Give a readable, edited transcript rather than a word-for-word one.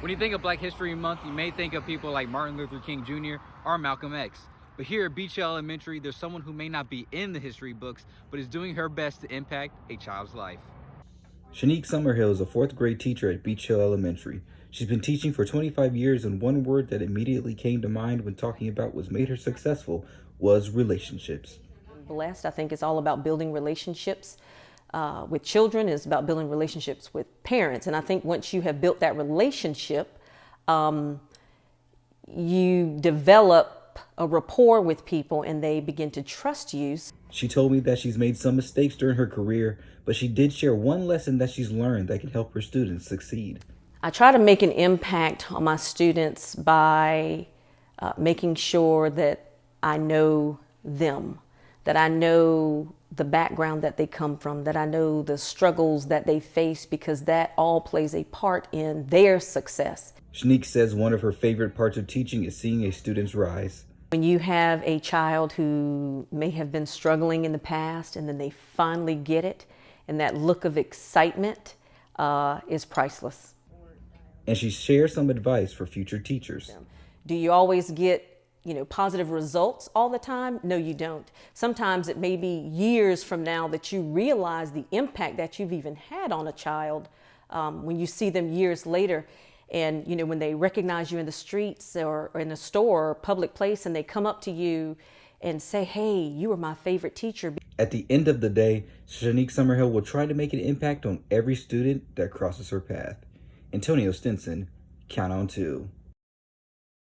When you think of Black History Month, you may think of people like Martin Luther King Jr. or Malcolm X. But here at Beach Hill Elementary, there's someone who may not be in the history books, but is doing her best to impact a child's life. Schoneke Summerhill is a fourth grade teacher at Beach Hill Elementary. She's been teaching for 25 years, and one word that immediately came to mind when talking about what made her successful was relationships. Blessed, I think it's all about building relationships with children. It's about building relationships with parents. And I think once you have built that relationship, you develop a rapport with people and they begin to trust you. She told me that she's made some mistakes during her career, but she did share one lesson that she's learned that can help her students succeed. I try to make an impact on my students by making sure that I know them, that I know the background that they come from, that I know the struggles that they face, because that all plays a part in their success. Schoneke says one of her favorite parts of teaching is seeing a student's rise. When you have a child who may have been struggling in the past and then they finally get it, and that look of excitement is priceless. And she shares some advice for future teachers. Do you always get positive results all the time? No, you don't. Sometimes it may be years from now that you realize the impact that you've even had on a child when you see them years later. And when they recognize you in the streets or in a store or public place and they come up to you and say, "Hey, you were my favorite teacher." At the end of the day, Schoneke Summerhill will try to make an impact on every student that crosses her path. Antonio Stinson, count on 2.